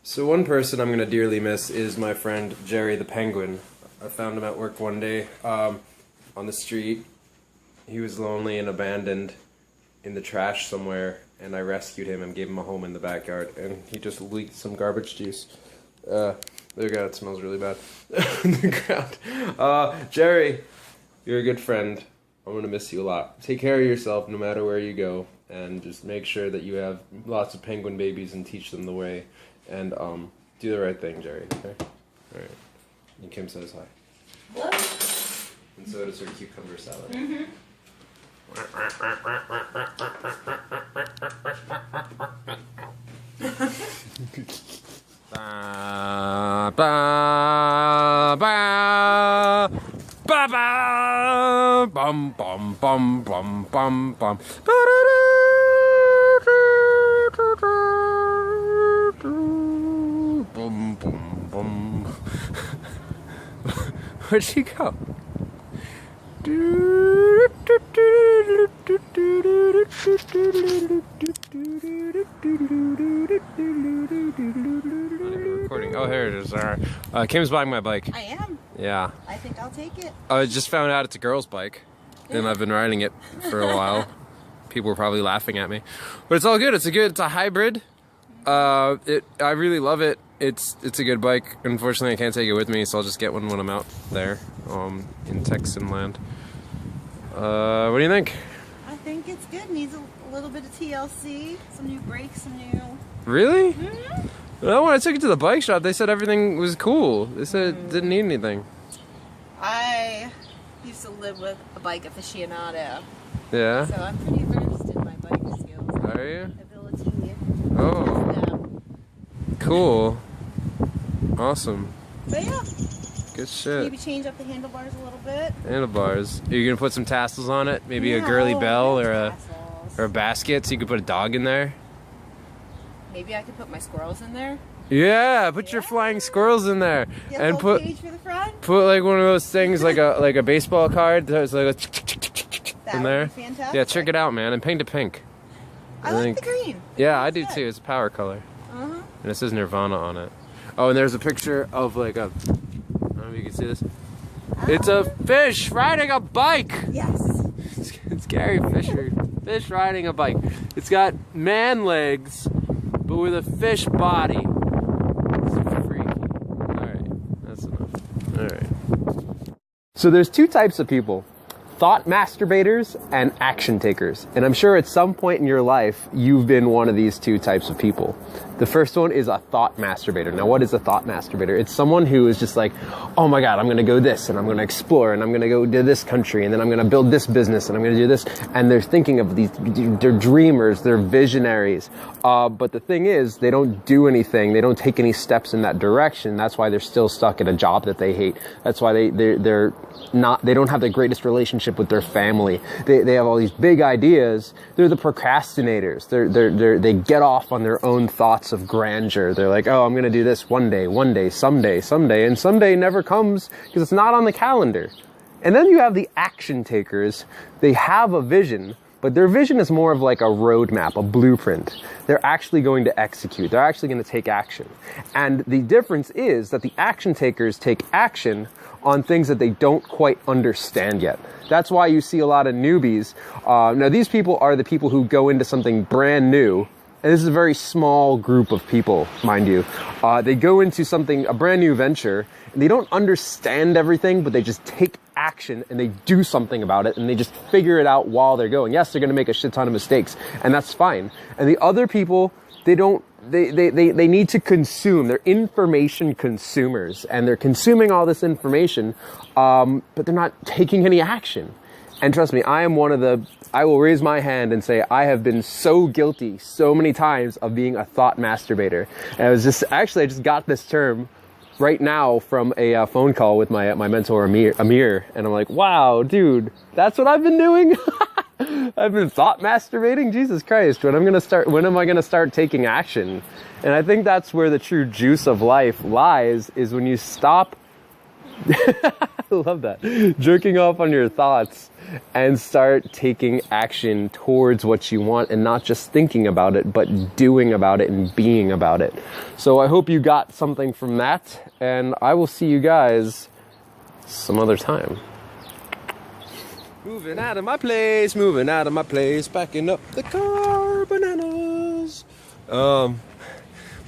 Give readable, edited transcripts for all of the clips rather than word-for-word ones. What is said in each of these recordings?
So one person I'm going to dearly miss is my friend Jerry the Penguin. I found him at work one day on the street. He was lonely and abandoned in the trash somewhere, and I rescued him and gave him a home in the backyard, and he just leaked some garbage juice. There you go, it smells really bad on the ground. Jerry, you're a good friend. I'm going to miss you a lot. Take care of yourself no matter where you go, and just make sure that you have lots of penguin babies and teach them the way. And do the right thing, Jerry. Okay? Alright. And Kim says hi. Hello. And so does her cucumber salad. Mm-hmm. Ba ba ba ba ba bum bum bum bum bum bum. Boom, boom, boom. Where'd she go? Recording. Oh, here it is. Kim's buying my bike. I am. Yeah. I think I'll take it. I just found out it's a girl's bike, and I've been riding it for a while. People were probably laughing at me, but it's all good. It's a hybrid. I really love it. It's a good bike. Unfortunately, I can't take it with me, so I'll just get one when I'm out there, in Texan land. What do you think? I think it's good. Needs a little bit of TLC, some new brakes, some new... Really? Mm-hmm. Well, when I took it to the bike shop, they said everything was cool. They said it didn't need anything. I used to live with a bike aficionado. Yeah? So I'm pretty versed in my bike skills. Are you? Ability. Oh. Yeah. Cool. Awesome. But yeah. Good shit. Maybe change up the handlebars a little bit. Handlebars. Are you gonna put some tassels on it? Maybe a Yeah, girly bell tassels. or a basket so you could put a dog in there? Maybe I could put my squirrels in there. Yeah, put your flying squirrels in there. Get And a little cage for the front. put like one of those things like a baseball card that's like That in would there. be fantastic. Yeah, check it out, man, and paint it pink. I like the green. Yeah, I do too. It's a power color. Uh-huh. And it says Nirvana on it. Oh, and there's a picture of like a, I don't know if you can see this. It's a fish riding a bike. Yes. It's Gary Fisher. Fish riding a bike. It's got man legs, but with a fish body. It's freaky. Alright, that's enough. Alright. So there's two types of people. Thought masturbators and action takers. And I'm sure at some point in your life, you've been one of these two types of people. The first one is a thought masturbator. Now, what is a thought masturbator? It's someone who is just like, oh my God, I'm going to go this, and I'm going to explore, and I'm going to go to this country, and then I'm going to build this business, and I'm going to do this. And they're thinking of these, they're dreamers, they're visionaries. But the thing is, they don't do anything. They don't take any steps in that direction. That's why they're still stuck at a job that they hate. That's why they don't have the greatest relationship with their family. They have all these big ideas. They're the procrastinators. They get off on their own thoughts of grandeur. They're like, oh, I'm going to do this one day, someday, and someday never comes because it's not on the calendar. And then you have the action takers. They have a vision, but their vision is more of like a roadmap, a blueprint. They're actually going to execute. They're actually going to take action. And the difference is that the action takers take action on things that they don't quite understand yet. That's why you see a lot of newbies. Now, these people are the people who go into something brand new. And this is a very small group of people, mind you. They go into a brand new venture, and they don't understand everything, but they just take action and they do something about it, and they just figure it out while they're going. Yes, they're gonna make a shit ton of mistakes, and that's fine. And the other people, they need to consume. They're information consumers, and they're consuming all this information, but they're not taking any action. And trust me, I will raise my hand and say I have been so guilty so many times of being a thought masturbator. And I just got this term right now from a phone call with my mentor Amir, and I'm like, wow, dude, that's what I've been doing. I've been thought masturbating. Jesus Christ, when am I gonna start taking action? And I think that's where the true juice of life lies, is when you stop I love that. Jerking off on your thoughts and start taking action towards what you want and not just thinking about it, but doing about it and being about it. So I hope you got something from that, and I will see you guys some other time. Moving out of my place, backing up the car, bananas. My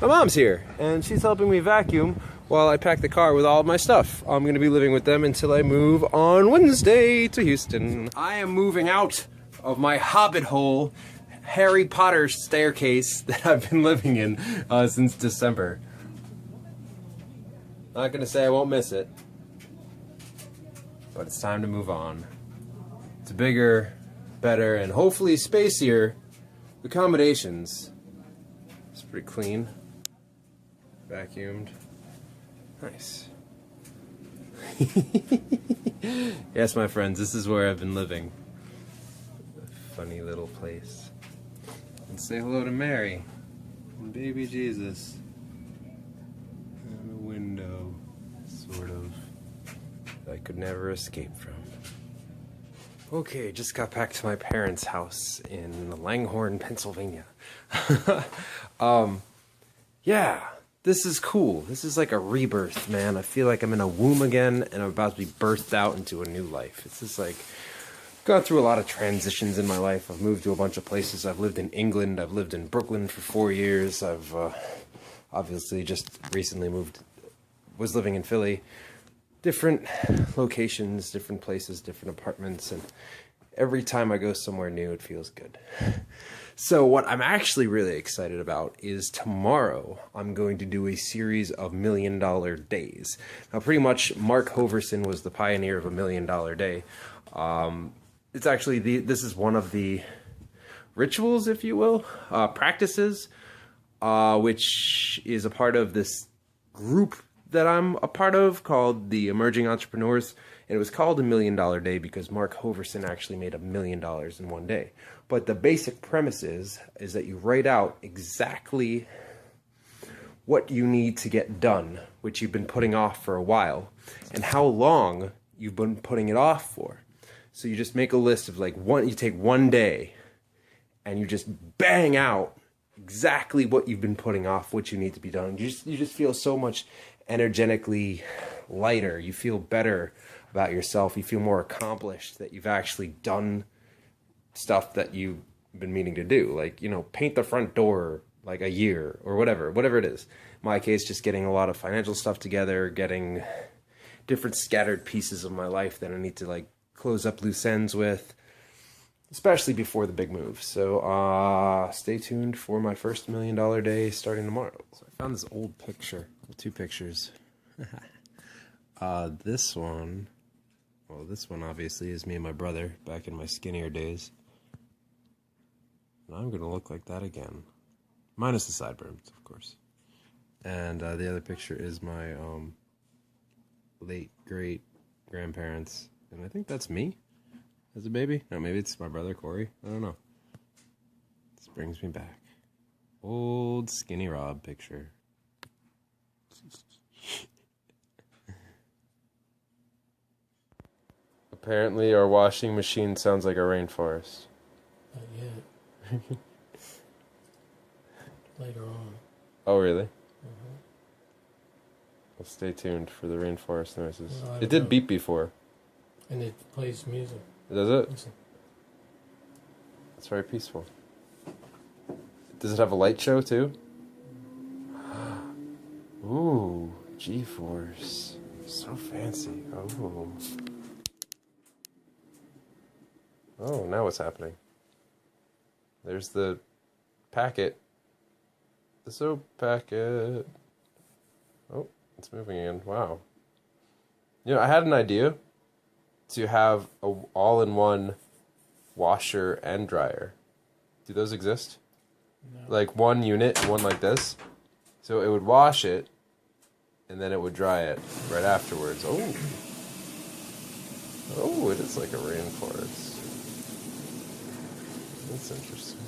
mom's here, and she's helping me vacuum while I pack the car with all of my stuff. I'm going to be living with them until I move on Wednesday to Houston. I am moving out of my hobbit hole, Harry Potter staircase that I've been living in since December. Not going to say I won't miss it, but it's time to move on. It's bigger, better, and hopefully spacier accommodations. It's pretty clean. Vacuumed. Nice. Yes, my friends, this is where I've been living. A funny little place. And say hello to Mary and baby Jesus. And a window, sort of, that I could never escape from. Okay, just got back to my parents' house in Langhorne, Pennsylvania. Yeah, this is cool. This is like a rebirth, man. I feel like I'm in a womb again, and I'm about to be birthed out into a new life. It's just like, gone through a lot of transitions in my life. I've moved to a bunch of places. I've lived in England. I've lived in Brooklyn for 4 years. I've obviously just recently was living in Philly. Different locations, different places, different apartments, and every time I go somewhere new, it feels good. So what I'm actually really excited about is tomorrow I'm going to do a series of $1 Million Days. Now, pretty much Mark Hoverson was the pioneer of $1 Million Day. It's actually this is one of the rituals, if you will, practices, which is a part of this group that I'm a part of called the Emerging Entrepreneurs. And it was called $1 Million Day because Mark Hoverson actually made $1 million in one day. But the basic premise is that you write out exactly what you need to get done, which you've been putting off for a while, and how long you've been putting it off for. So you just make a list of like you take one day and you just bang out exactly what you've been putting off, what you need to be done. You just feel so much energetically lighter. You feel better about yourself. You feel more accomplished that you've actually done stuff that you've been meaning to do. Like, you know, paint the front door like a year or whatever it is. In my case, just getting a lot of financial stuff together, getting different scattered pieces of my life that I need to like close up loose ends with, especially before the big move. So stay tuned for my first $1 Million Day starting tomorrow. So I found this old picture, 2 pictures. This one obviously is me and my brother back in my skinnier days. And I'm gonna look like that again, minus the sideburns, of course. And the other picture is my late great grandparents, and I think that's me as a baby. No, maybe it's my brother Corey. I don't know. This brings me back. Old Skinny Rob picture. Apparently our washing machine sounds like a rainforest. Not yet. Later on. Oh, really? Mm-hmm. Well, stay tuned for the rainforest noises. Well, it did beep before. And it plays music. Does it? Listen. It's very peaceful. Does it have a light show, too? Ooh, G-Force. So fancy. Oh. Oh, now what's happening? There's the packet. The soap packet. Oh, it's moving in. Wow. You know, I had an idea to have a all-in-one washer and dryer. Do those exist? No. Like one unit, one like this. So it would wash it, and then it would dry it right afterwards. Oh. Oh, it is like a rainforest. That's interesting.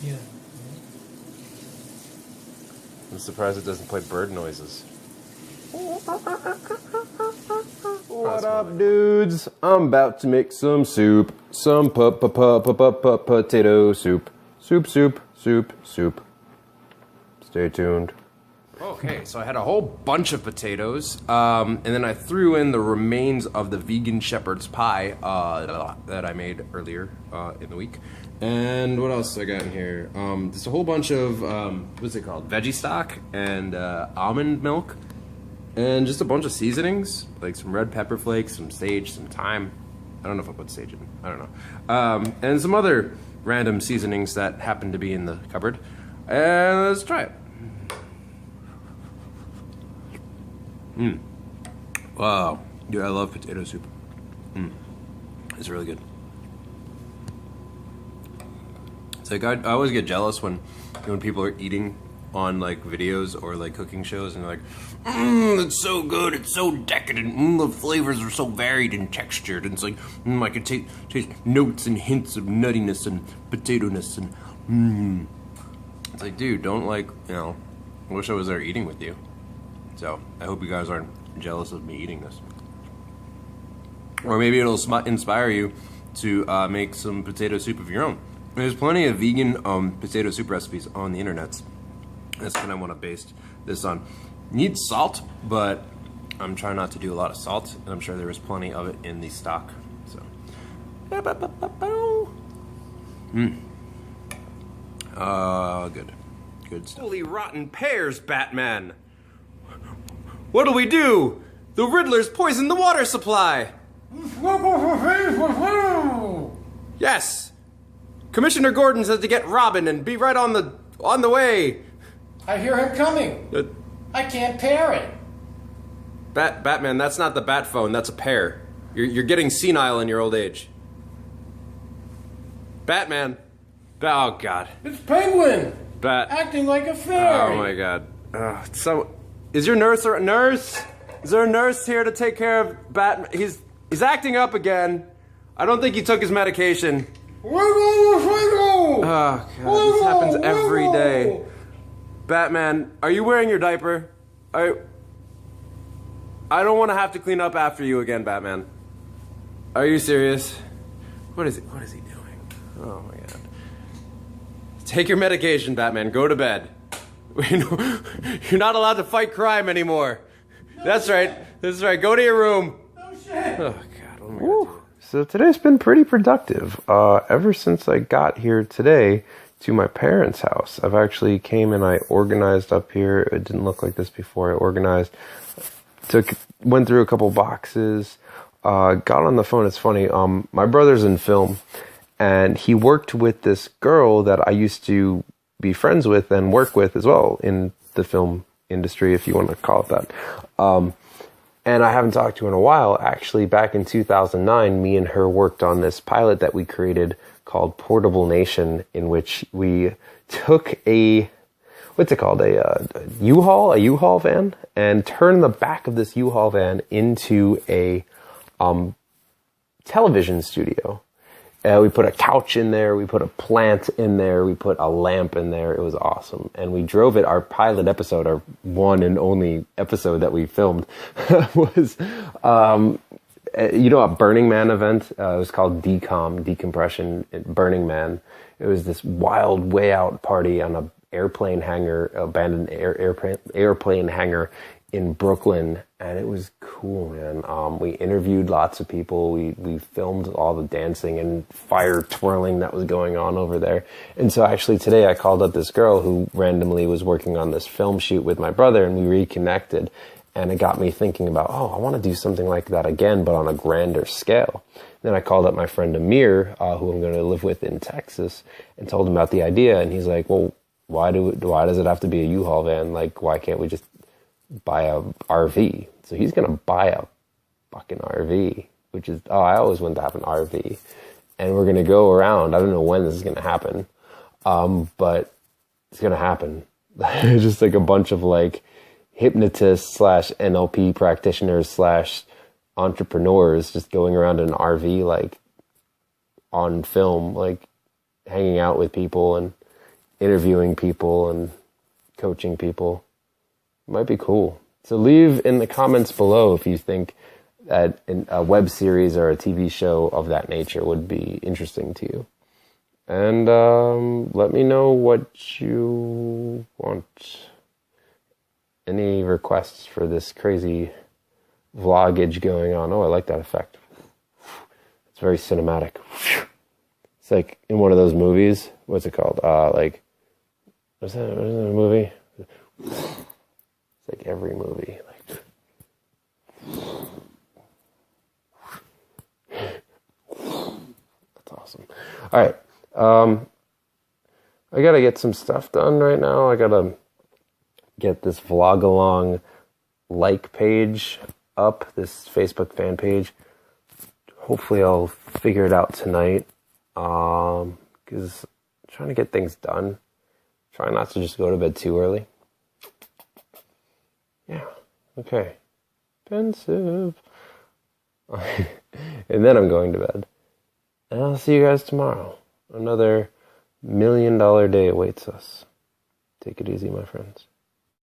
Yeah. I'm surprised it doesn't play bird noises. What up, dudes? I'm about to make some soup. Some potato soup. Soup. Stay tuned. Okay, so I had a whole bunch of potatoes, and then I threw in the remains of the vegan shepherd's pie that I made earlier in the week. And what else I got in here? Just a whole bunch of, what's it called? Veggie stock and almond milk. And just a bunch of seasonings, like some red pepper flakes, some sage, some thyme. I don't know if I put sage in. I don't know. And some other random seasonings that happen to be in the cupboard. And let's try it. Wow. Dude, I love potato soup. It's really good. It's like I always get jealous when people are eating on like videos or like cooking shows and they're like, it's so good, it's so decadent, the flavors are so varied and textured, and it's like, I can taste notes and hints of nuttiness and potato-ness, and it's like, dude, don't I wish I was there eating with you. So I hope you guys aren't jealous of me eating this. Or maybe it'll inspire you to make some potato soup of your own. There's plenty of vegan potato soup recipes on the internet. That's what I want to base this on. Need salt, but I'm trying not to do a lot of salt, and I'm sure there is plenty of it in the stock. So, good stuff. Holy rotten pears, Batman! What'll we do? The Riddler's poisoned the water supply. Yes. Commissioner Gordon says to get Robin and be right on the way. I hear him coming. I can't pair it. Batman, that's not the bat phone, that's a pear. You're getting senile in your old age. Batman. Oh, God. It's Penguin. Acting like a fairy. Oh, my God. Is your nurse a nurse? Is there a nurse here to take care of Batman? He's acting up again. I don't think he took his medication. Oh, God, this happens every day. Batman, are you wearing your diaper? I don't want to have to clean up after you again, Batman. Are you serious? What is he doing? Oh my God. Take your medication, Batman. Go to bed. You're not allowed to fight crime anymore. That's right. Go to your room. Oh shit. Oh God. What am I gonna do? So today's been pretty productive. Ever since I got here today to my parents' house, I've actually came and I organized up here. It didn't look like this before. I organized, went through a couple boxes, got on the phone. It's funny. My brother's in film, and he worked with this girl that I used to be friends with and work with as well in the film industry, if you want to call it that. And I haven't talked to her in a while. Actually, back in 2009, me and her worked on this pilot that we created called Portable Nation, in which we took a U-Haul van, and turned the back of this U-Haul van into a television studio. We put a couch in there, we put a plant in there, we put a lamp in there. It was awesome. And we drove it. Our pilot episode, our one and only episode that we filmed was, a Burning Man event. It was called Decompression at Burning Man. It was this wild way out party on a airplane hangar, abandoned airplane hangar in Brooklyn, and it was cool, man. We interviewed lots of people. We filmed all the dancing and fire twirling that was going on over there. And so actually today I called up this girl who randomly was working on this film shoot with my brother, and we reconnected. And it got me thinking about, I want to do something like that again, but on a grander scale. Then I called up my friend Amir, who I'm going to live with in Texas, and told him about the idea. And he's like, well, why does it have to be a U-Haul van? Like, why can't we just buy a RV? So he's going to buy a fucking RV, which is, I always wanted to have an RV. And we're going to go around. I don't know when this is going to happen. But it's going to happen. Just like a bunch of like hypnotists / NLP practitioners / entrepreneurs just going around in an RV, like on film, like hanging out with people and interviewing people and coaching people. Might be cool. So leave in the comments below if you think that a web series or a TV show of that nature would be interesting to you. And let me know what you want. Any requests for this crazy vlogage going on? Oh, I like that effect. It's very cinematic. It's like in one of those movies. What's it called? What's that movie? It's like every movie. That's awesome. All right. I gotta get some stuff done right now. I gotta get this vlog along like page up, this Facebook fan page. Hopefully I'll figure it out tonight. Because I'm trying to get things done. Try not to just go to bed too early. Yeah. Okay. Pensive. And then I'm going to bed. And I'll see you guys tomorrow. Another $1 million day awaits us. Take it easy, my friends.